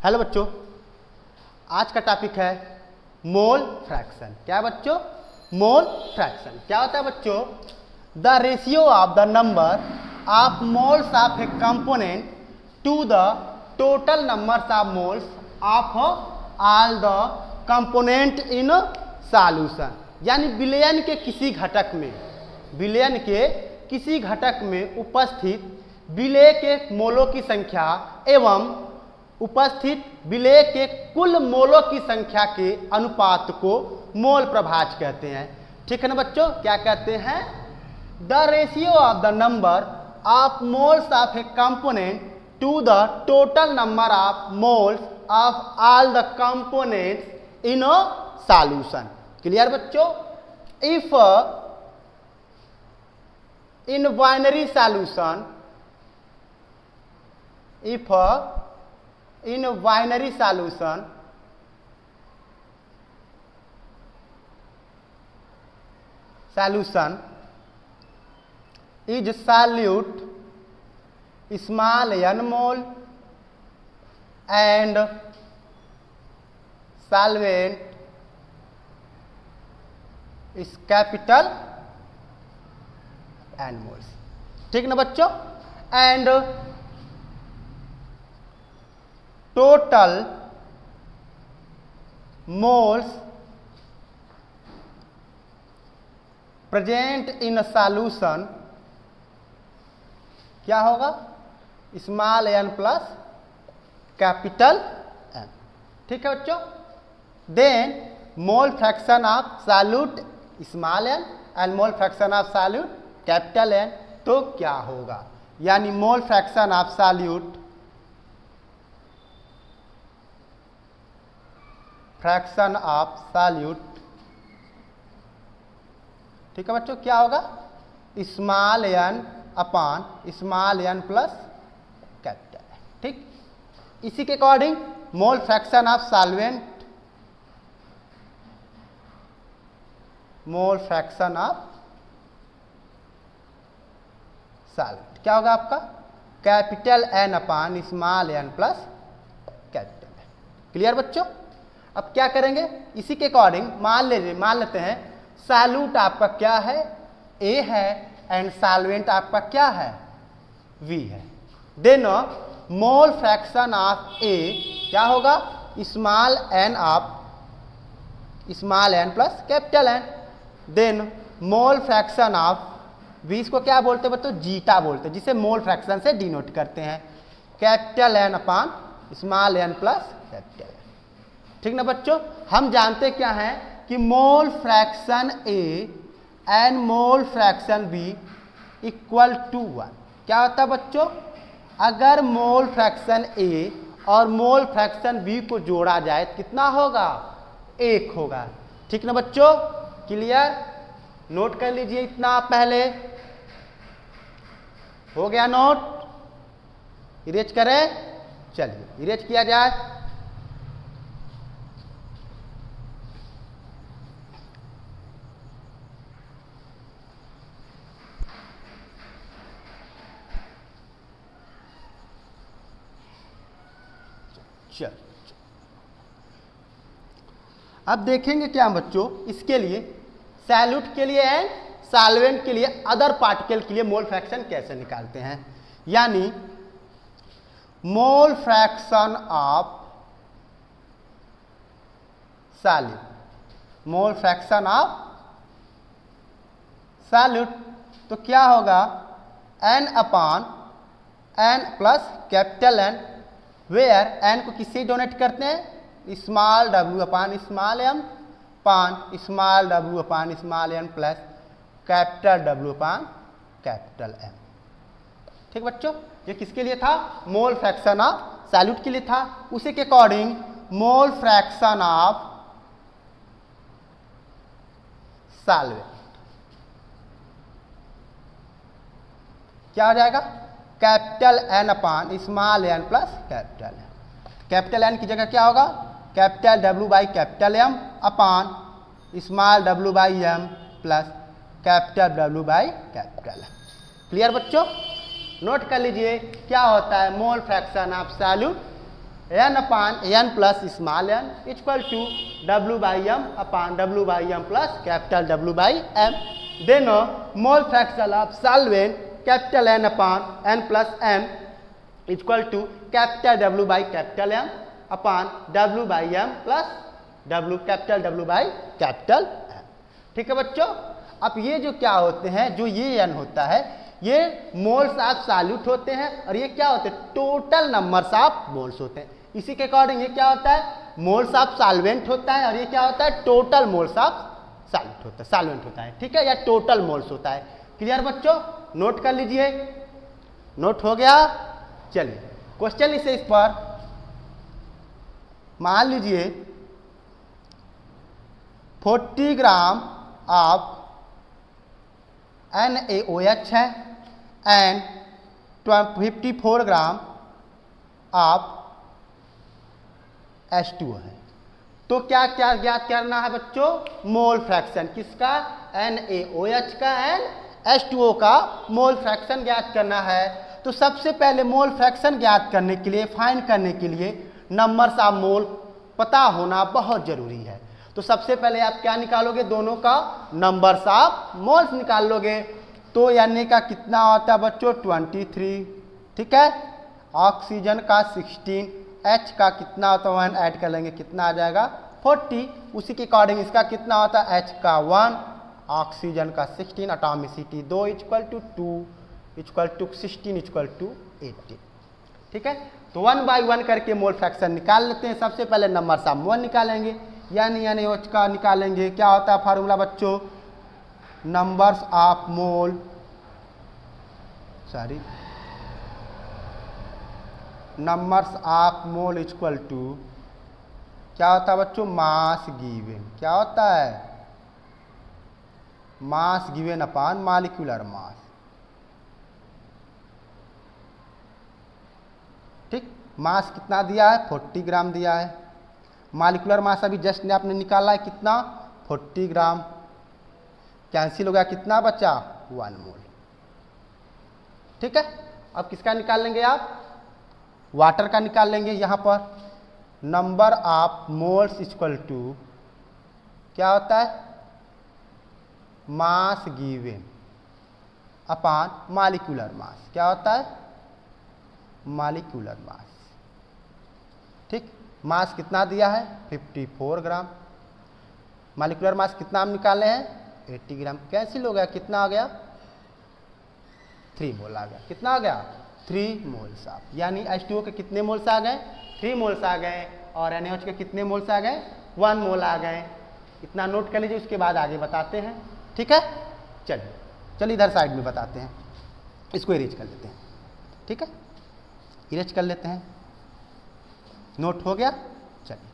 Hello बच्चों, आज का टॉपिक है मोल फ्रैक्शन। क्या बच्चों? मोल फ्रैक्शन क्या होता है बच्चों? The ratio of the number of moles of a component to the total numbers of moles of all the component in solution. यानी विलयन के किसी घटक में, विलयन के किसी घटक में उपस्थित विलय के मोलों की संख्या एवं उपस्थित विलय के कुल मोलों की संख्या के अनुपात को मोल प्रभाज कहते हैं। ठीक है ना बच्चों? क्या कहते हैं? The ratio of the number of moles of a component to the total number of moles of all the components in a solution. Clear बच्चों? If in binary solution, if in binary solution is solute small n mole and solvent is capital N moles। ठीक ना बच्चों? And total moles present in a solution क्या होगा? Small n plus capital N। ठीक है बच्चों? Then mole fraction of solute small n and mole fraction of solute capital N। तो क्या होगा? यानी mole fraction of solute, fraction of solute, ठीक है बच्चों, क्या होगा? Small n upon small n plus capital. ठीक, इसी के according mole fraction of solvent, mole fraction of solvent क्या होगा आपका? Capital N upon small n plus capital. Clear बच्चों? अब क्या करेंगे? इसी के अकॉर्डिंग मान लेते हैं सॉल्यूट आपका क्या है? A है एंड सॉल्वेंट आपका क्या है? V है। Then mole fraction of A क्या होगा? Small n of small n plus capital N। Then mole fraction of V, इसको क्या बोलते हैं बच्चों? जीटा बोलते हैं, जिसे मोल फ्रैक्शन से डिनोट करते हैं। Capital N upon small n plus capital. ठीक ना बच्चों? हम जानते क्या हैं कि mole fraction A and mole fraction B equal to 1। क्या होता है बच्चों? अगर मोल फ्रैक्शन A और मोल फ्रैक्शन B को जोड़ा जाए तो कितना होगा? 1 होगा। ठीक ना बच्चों? क्लियर? नोट कर लीजिए इतना पहले। हो गया नोट? इरेज करें? चलिए इरेज किया जाए। अब देखेंगे क्या बच्चों, इसके लिए सॉल्यूट के लिए एंड सॉल्वेंट के लिए, अदर पार्टिकल के लिए मोल फ्रैक्शन कैसे निकालते हैं। यानी mole fraction of solute, mole fraction of solute तो क्या होगा? n upon n plus capital N, where n को किससे डोनेट करते हैं? Small w upon small m upon small w upon small n plus capital W upon capital M। ठीक बच्चों? ये किसके लिए था? मोल फ्रैक्शन ऑफ सॉल्यूट के लिए था। उसी के according mole fraction of solvent क्या हो जाएगा? Capital N upon small n plus capital M। Capital N की जगह क्या होगा? Capital W by capital M upon small w by m plus capital W by capital. Clear बच्चों? Note कर लीजिए क्या होता है mole fraction of solute n upon n plus small n equal to W/m upon W/m plus capital W/m। Then mole fraction of solvent capital N upon n plus m equal to capital W/M upon W/m plus capital W/M। ठीक है बच्चों। अब ये जो क्या होते हैं, जो ये n होता है, ये मोल्स ऑफ सॉल्यूट होते हैं और ये क्या होते हैं, टोटल नंबर्स ऑफ मोल्स होते हैं। इसी के अकॉर्डिंग ये क्या होता है, मोल्स ऑफ सॉल्वेंट होता है और ये क्या होता है, टोटल मोल्स ऑफ सॉल्यूट होता है, सॉल्वेंट होता है। ठीक है, या टोटल मोल्स होता है। क्लियर बच्चों, नोट कर लीजिए। नोट हो गया। चलिए क्वेश्चन इसे इस पर मान लीजिए 40 ग्राम ऑफ NaOH है एंड 54 ग्राम ऑफ H2O है। तो क्या क्या ज्ञात करना है बच्चों, मोल फ्रैक्शन किसका, NaOH का एंड H2O का मोल फ्रैक्शन ज्ञात करना है। तो सबसे पहले मोल फ्रैक्शन ज्ञात करने के लिए, फाइंड करने के लिए नंबर्स ऑफ मोल पता होना बहुत जरूरी है। तो सबसे पहले आप क्या निकालोगे, दोनों का नंबर्स ऑफ मोल्स निकाल लोगे। तो यानी का कितना होता है बच्चों, 23। ठीक है, ऑक्सीजन का 16, H का कितना होता है 1 ऐड कर लेंगे, कितना आ जाएगा 40। उसी के अकॉर्डिंग इसका कितना होता है, H का 1, ऑक्सीजन का 16, atomicity 2 equal to 2 equal to 16 equal to 18। ठीक है, तो 1 बाई 1 करके मोल फ्रैक्शन निकाल लेते हैं। सबसे पहले नंबर्स ऑफ मोल निकालेंगे, यानी NaOH का निकालेंगे। क्या होता है फार्मूला बच्चों, numbers of mole, numbers of mole equal to क्या होता है बच्चों, मास गिवन। क्या होता है, मास गिवन अपान मॉलिक्यूलर मास। ठीक, मास कितना दिया है, 40 ग्राम दिया है। मॉलिक्यूलर मास अभी जस्ट ने आपने निकाला है, कितना 40 ग्राम। कैंसिल हो गया, कितना बचा 1 मोल। ठीक है, अब किसका निकाल लेंगे आप, वाटर का निकाल लेंगे। यहां पर number of moles equal to क्या होता है, मास गिवन अपान मॉलिक्यूलर मास। क्या होता है, मॉलिक्यूलर मास। ठीक, मास कितना दिया है 54 ग्राम। मॉलिक्यूलर मास कितना हम निकाले हैं 80 ग्राम। कैंसिल हो गया, कितना आ गया 3 मोल आ गया। कितना आ गया 3 मोल्स ऑफ, यानी H2O के कितने मोल्स आ गए 3 मोल्स आ गए और NaOH के कितने मोल्स आ गए 1 मोल आ गए। इतना नोट कर लीजिए, उसके बाद आगे बताते हैं। ठीक है, चलिए इधर साइड में बताते हैं, इसको इरेज कर लेते हैं। ठीक है, इरेज कर लेते हैं। नोट हो गया। चलिए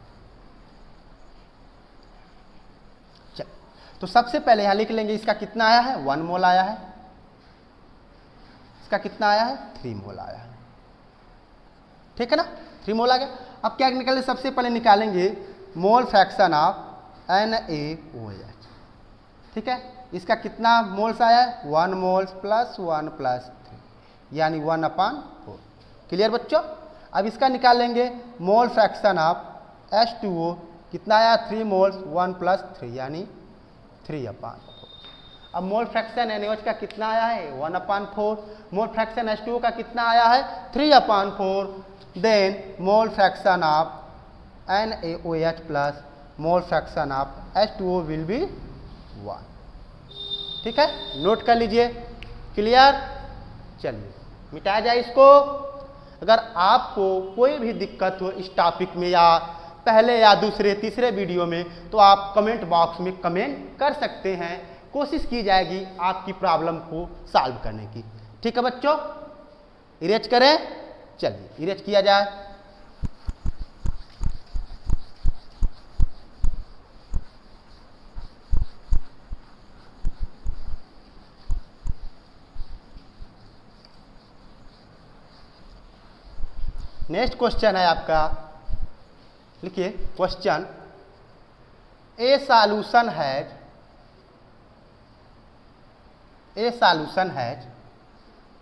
तो सबसे पहले यहां लिख लेंगे, इसका कितना आया है 1 मोल आया है, इसका कितना आया है 3 मोल आया है। ठीक है ना, 3 मोल आ गया। अब क्या निकालें, सबसे पहले निकालेंगे मोल फ्रैक्शन ऑफ NaOH। ठीक है, इसका कितना मोल्स आया है 1 मोल्स प्लस 1 प्लस 3, यानी 1/4। क्लियर बच्चों। अब इसका निकालेंगे मोल फ्रैक्शन ऑफ H2O, कितना आया 3 मोल्स 1 प्लस 3, यानी 3/4। अब मोल फ्रैक्शन NaOH का कितना आया है 1/4। मोल फ्रैक्शन H2O का कितना आया है 3/4। Then mole fraction of NaOH plus mole fraction of H2O will be 1। ठीक है, नोट कर लीजिए। क्लियर। चलिए मिटाया जाए इसको। अगर आपको कोई भी दिक्कत हो इस टॉपिक में, या पहले या दूसरे तीसरे वीडियो में, तो आप कमेंट बॉक्स में कमेंट कर सकते हैं। कोशिश की जाएगी आपकी प्रॉब्लम को सॉल्व करने की। ठीक है बच्चों, इरेज करें। चलिए इरेज किया जाए। नेक्स्ट क्वेश्चन है आपका, लिखिए question, A solution has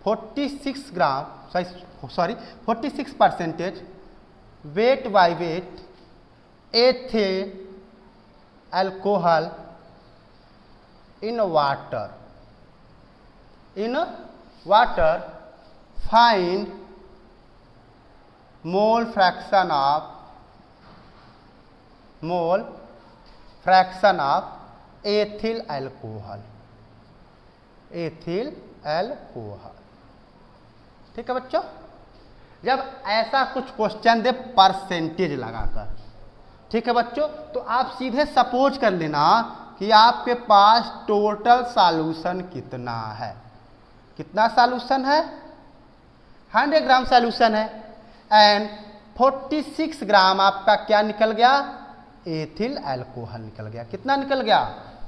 46 gram 46% weight by weight ethyl alcohol in water. In water, find mole fraction of ethyl alcohol. ethyl alcohol. ठीक है बच्चों, जब ऐसा कुछ क्वेश्चन दे परसेंटेज लगाकर, ठीक है बच्चों, तो आप सीधे सपोज कर लेना कि आपके पास टोटल सॉल्यूशन कितना है। कितना सॉल्यूशन है? 100 ग्राम सॉल्यूशन है एंड 46 ग्राम आपका क्या निकल गया? एथिल अल्कोहल निकल गया। कितना निकल गया?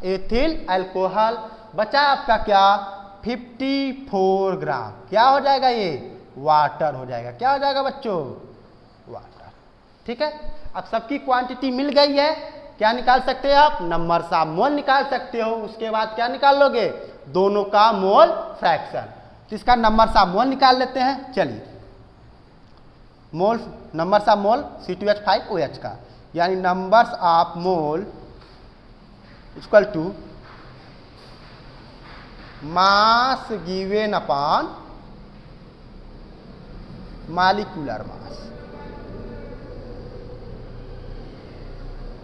Ethyl alcohol. बचा आपका क्या? 54 ग्राम। क्या हो जाएगा? ये वाटर हो जाएगा। क्या हो जाएगा बच्चों? वाटर। ठीक है, अब सबकी क्वांटिटी मिल गई है। क्या निकाल सकते हैं आप? नंबर्स ऑफ मोल निकाल सकते हो। उसके बाद क्या निकाल लोगे? दोनों का मोल फ्रैक्शन। तो इसका नंबर्स ऑफ मोल निकाल लेते हैं। चलिए, मोल नंबर्स ऑफ मोल C2H5OH का, यानी numbers of mole equal to mass given upon molecular mass.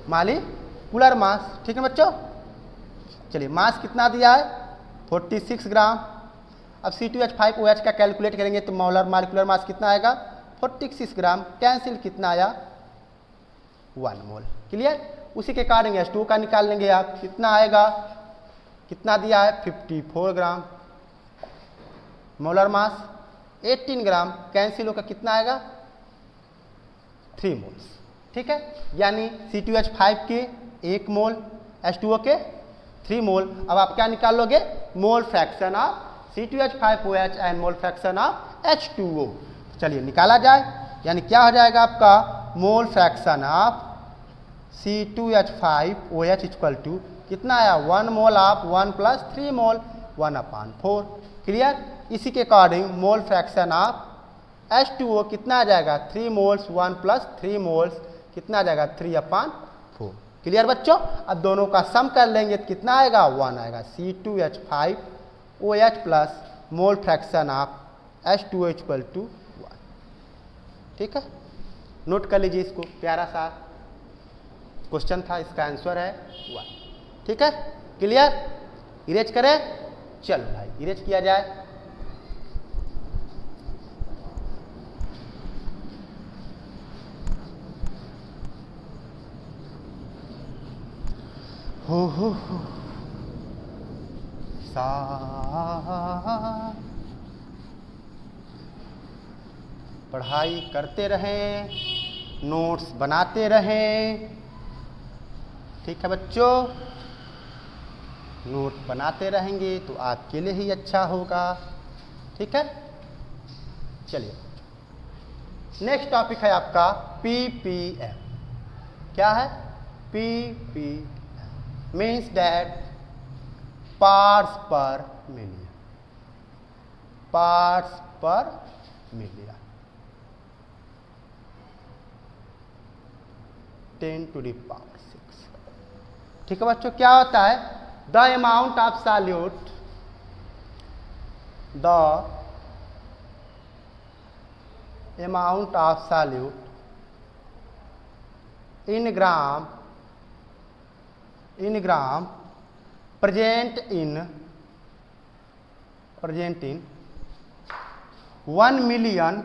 Molecular mass. ठीक है बच्चों, चलिए मास कितना दिया है? 46 ग्राम। अब C2H5OH का कैलकुलेट करेंगे तो मोलर मॉलिक्यूलर मास कितना आएगा? 46 ग्राम। कैंसिल कितना आया? 1 मोल। क्लियर? उसी के अकॉर्डिंग H2O का निकाल लेंगे आप। कितना आएगा? कितना दिया है? 54 ग्राम। मोलर मास 18 ग्राम। कैंसिल होकर कितना आएगा? 3 मोल्स। ठीक है, यानी C2H5 के 1 मोल, H2O के 3 मोल। अब आप क्या निकाल लोगे? Mole fraction of C2H5OH and mole fraction of H2O। चलिए निकाला जाए, यानी क्या हो जाएगा आपका? Mole fraction of C2H5OH equal to कितना आया? 1 mole of 1 plus 3 mole 1/4। Clear? इसी के according mole fraction of H2O कितना आ जाएगा? 3 मोल्स 1 प्लस 3 मोल्स कितना आ जाएगा? 3/4। क्लियर बच्चों? अब दोनों का सम कर लेंगे तो कितना आएगा? 1 आएगा। C2H5OH plus mole fraction of H2O equal to 1। ठीक है, नोट कर लीजिए इसको। प्यारा सा क्वेश्चन था, इसका आंसर है 1। ठीक है, क्लियर? इरेज करें? चलो भाई इरेज किया जाए। हो सा पढ़ाई करते रहें, नोट्स बनाते रहें। ठीक है बच्चों, नोट बनाते रहेंगे तो आपके लिए ही अच्छा होगा। ठीक है, चलिए नेक्स्ट टॉपिक है आपका PPM। क्या है? PPM मीन्स दैट पार्ट्स पर मिलियन। पार्ट्स पर मिलियन 10⁶। ठीक है बच्चों, क्या होता है? The amount of solute, the amount of solute in gram present in 1 million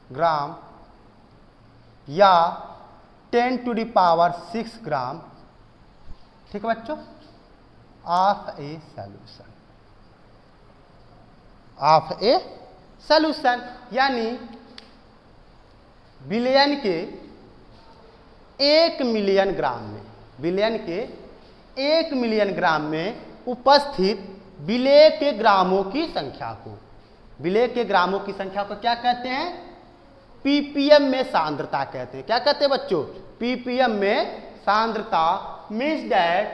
ग्राम या 10⁶ ग्राम। ठीक है बच्चों, ऑफ ए सॉल्यूशन, यानी बिलियन के 1 मिलियन ग्राम में, बिलियन के 1 मिलियन ग्राम में उपस्थित विलेय के ग्रामों की संख्या को, विलेय के ग्रामों की संख्या को क्या कहते हैं? PPM में सांद्रता कहते हैं। क्या कहते हैं बच्चों? PPM में सांद्रता means that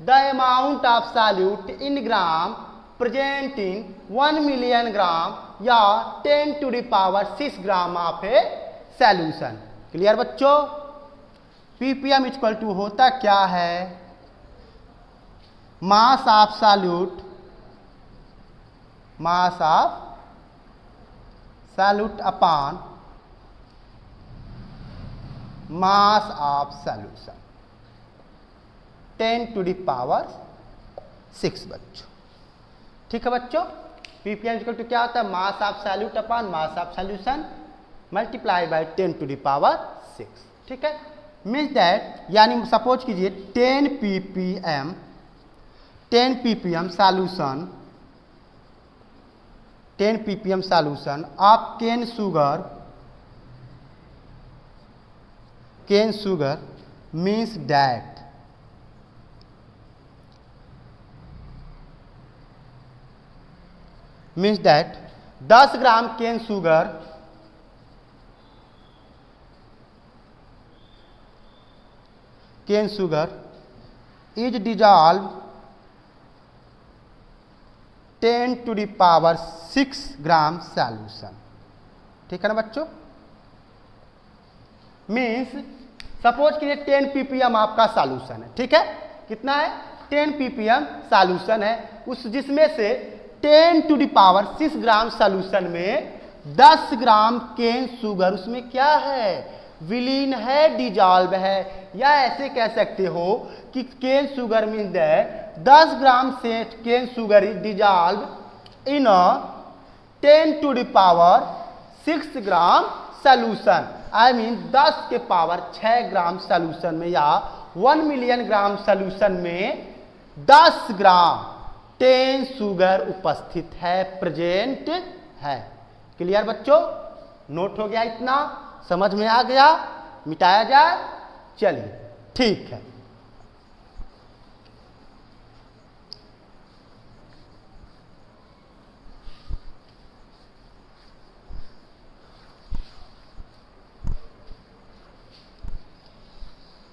the amount of solute in gram present in 1 million gram या 10⁻⁶ gram of a solution. Clear बच्चों? ppm इक्वल टू होता क्या है, mass of solute, mass of solute upon mass of solution 10⁻⁶ बच्चों। ठीक है बच्चों, ppm इक्वल टू क्या होता है, mass of solute upon mass of solution multiply bye 10⁻⁶। ठीक है, मीन्स दैट, यानी सपोज कीजिए 10 ppm solution, 10 ppm solution of cane sugar means that 10 gram cane sugar is dissolved 10⁻⁶ gram solution. ठीक है ना बच्चों? मीन्स सपोज कीजिए 10 ppm आपका सॉल्यूशन है। ठीक है, कितना है, 10 ppm सॉल्यूशन है, उस जिसमें से 10⁻⁶ ग्राम सॉल्यूशन में 10 ग्राम केन शुगर उसमें क्या है, विलीन है, डिजॉल्व है। या ऐसे कह सकते हो कि cane sugar mean that 10 gram से cane sugar is dissolve in 10⁻⁶ gram solution. I mean 10 के पावर 6 ग्राम सॉल्यूशन में या 1 मिलियन ग्राम सॉल्यूशन में 10 ग्राम केन शुगर उपस्थित है, प्रेजेंट है। क्लियर बच्चों? नोट हो गया, इतना समझ में आ गया? मिटाया जाए? चलिए ठीक है।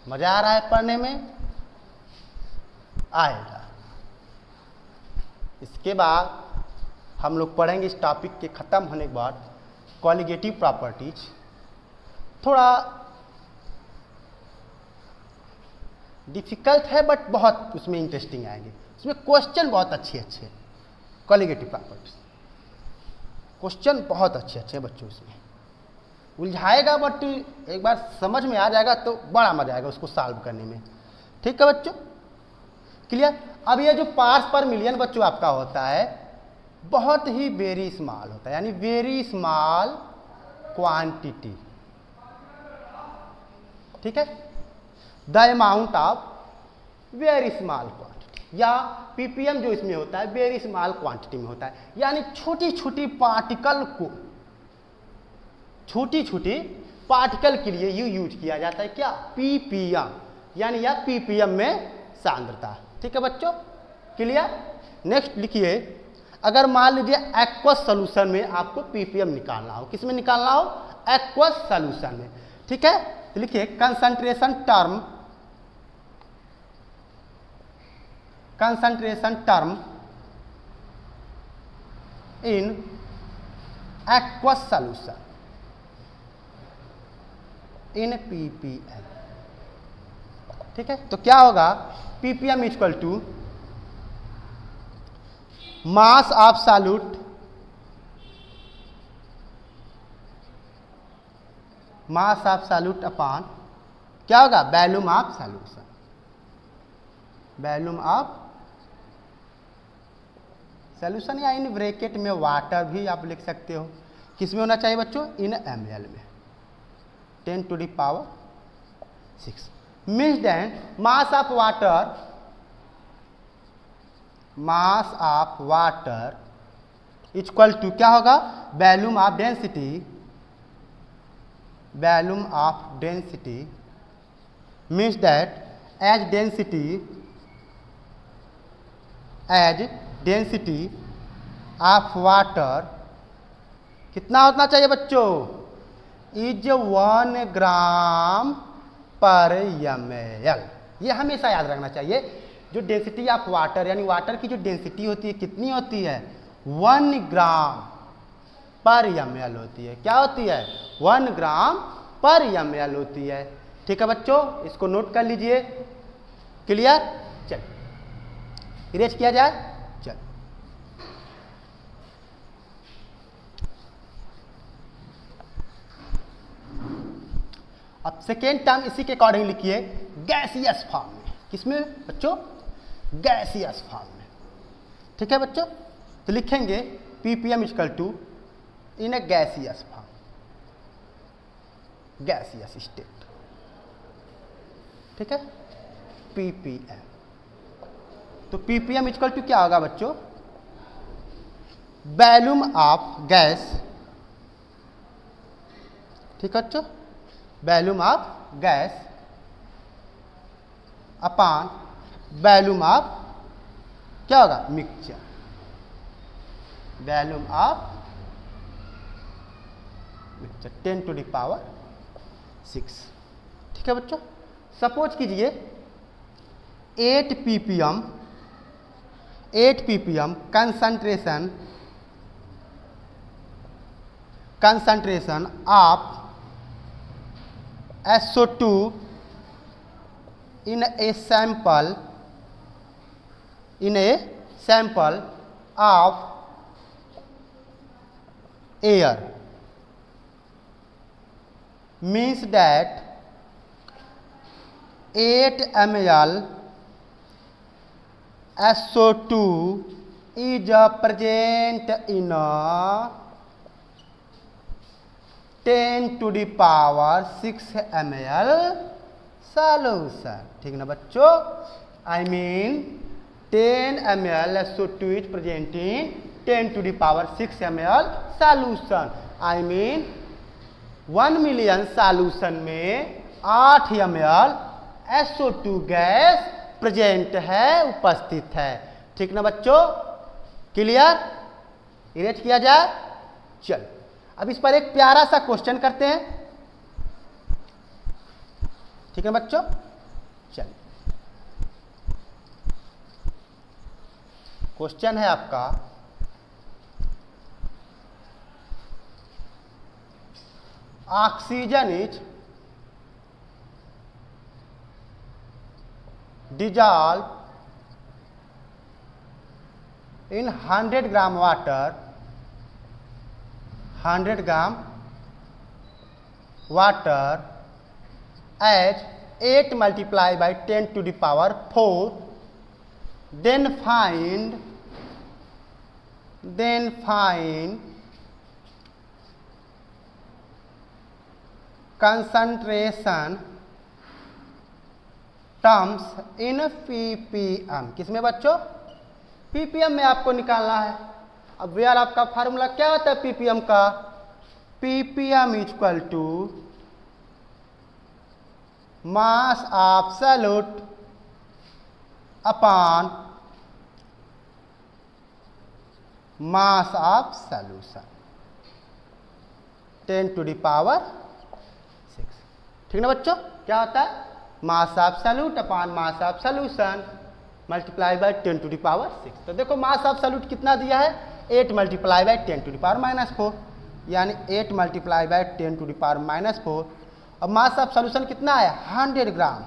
मजा आ रहा है पढ़ने में? आएगा। इसके बाद हम लोग पढ़ेंगे इस टॉपिक के खत्म होने के बाद कॉलिगेटिव प्रॉपर्टीज। थोड़ा डिफिकल्ट है बट बहुत उसमें इंटरेस्टिंग आएंगे, उसमें क्वेश्चन बहुत अच्छे अच्छे, कॉलिगेटिव प्रॉपर्टीज क्वेश्चन बहुत अच्छे अच्छे बच्चों, उसमें उलझाएगा बट एक बार समझ में आ जाएगा तो बड़ा मजा आएगा उसको सॉल्व करने में। ठीक है बच्चों, क्लियर? अब ये जो पार्ट्स पर मिलियन बच्चों आपका होता है बहुत ही वेरी स्मॉल होता है, यानी वेरी स्मॉल क्वांटिटी। ठीक है, the amount of very small quantity, या पीपीएम जो इसमें होता है वेरी स्मॉल क्वांटिटी में होता है, यानी छोटी छोटी पार्टिकल को, छोटी छोटी पार्टिकल के लिए ये यूज किया जाता है क्या, पीपीएम, यानी यह पीपीएम में सांद्रता। ठीक है बच्चों, क्लियर? नेक्स्ट लिखिए, अगर मान लीजिए एक्वस सॉल्यूशन में आपको पीपीएम निकालना हो, किस में निकालना हो, एक्वस सॉल्यूशन में। ठीक है, तो लिखिए concentration term in aqueous solution in ppm. ठीक है, तो क्या होगा, ppm equal to mass of solute upon क्या होगा, volume of solution, volume of solution, या इन ब्रैकेट में वाटर भी आप लिख सकते हो। किस में होना चाहिए बच्चों, इन ml में, 10⁻⁶। Means that mass of water equal to क्या होगा, volume of density, means that as density of water कितना होना चाहिए बच्चों, इज 1 ग्राम पर ml। ये हमेशा याद रखना चाहिए, जो डेंसिटी ऑफ वाटर, यानी वाटर की जो डेंसिटी होती है कितनी होती है, 1 ग्राम पर ml होती है। क्या होती है, 1 ग्राम पर ml होती है। ठीक है बच्चों, इसको नोट कर लीजिए। क्लियर? चल इरेज किया जाए। चल अब सेकेंड टर्म इसी के अकॉर्डिंग लिखिए, गैसियस फॉर्म में। किसमें बच्चों, गैसियस फॉर्म में। ठीक है बच्चों, तो लिखेंगे ppm equal to in a gaseous form, gaseous state. ठीक है, ppm। तो ppm इक्वल टू क्या होगा बच्चों, वॉल्यूम ऑफ गैस। ठीक है बच्चों, volume of gas upon volume of क्या होगा, mixture. Volume of mixture 10 to the power 6। ठीक है बच्चों, सपोज कीजिए 8 ppm concentration of SO2 in a sample of air, means that 8 ml SO2 is present in 10 to the power 6 ml solution। ठीक ना बच्चों, I mean 10 ml SO2 is present in 10 to the power 6 ml solution। I mean 1 million solution में 8 ml SO2 gas present है, उपस्थित है। ठीक ना बच्चों, क्लियर? इरेज किया जाए। चल अब इस पर एक प्यारा सा क्वेश्चन करते हैं। ठीक है बच्चों, चल क्वेश्चन है आपका, oxygen is dissolve in 100 gram water, 100 gram water as 8 multiplied by 10 to the power 4, then find concentration terms in ppm। किसमें बच्चों, ppm में आपको निकालना है। अब यार आपका फार्मूला क्या होता है ppm का, ppm equal to mass of solute upon mass of solution 10 to the power 6। ठीक ना बच्चों, क्या होता है, mass of solute upon mass of solution multiply by 10 to the power 6। तो देखो मास ऑफ सॉल्यूट कितना दिया है, 8 multiply by 10 to the power -4, यानी 8 multiply by 10 to the power -4। अब मास ऑफ सॉल्यूशन कितना है, 100 gram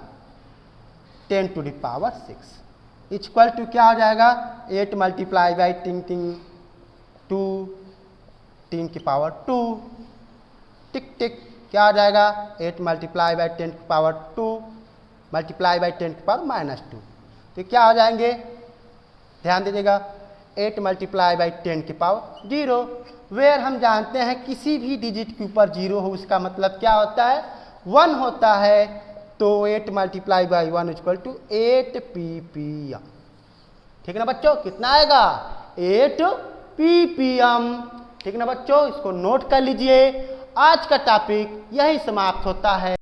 10 to the power 6 equal to क्या हो जाएगा, 8 मल्टीप्लाई बाय 2 10 की पावर 2, टिक टिक क्या हो जाएगा, 8 मल्टीप्लाई बाय 10 की पावर 2 मल्टीप्लाई बाय 10 की पावर -2। तो क्या हो जाएंगे, ध्यान दीजिएगा, 8 मल्टीप्लाई बाय 10 की पावर 0। वेयर हम जानते हैं किसी भी डिजिट के ऊपर 0 हो उसका मतलब क्या होता है, 1 होता है। तो 8 multiply by 1 equal to 8 ppm। ठीक है ना बच्चों, कितना आएगा, 8 ppm। ठीक है ना बच्चों, इसको नोट कर लीजिए। आज का टॉपिक यही समाप्त होता है।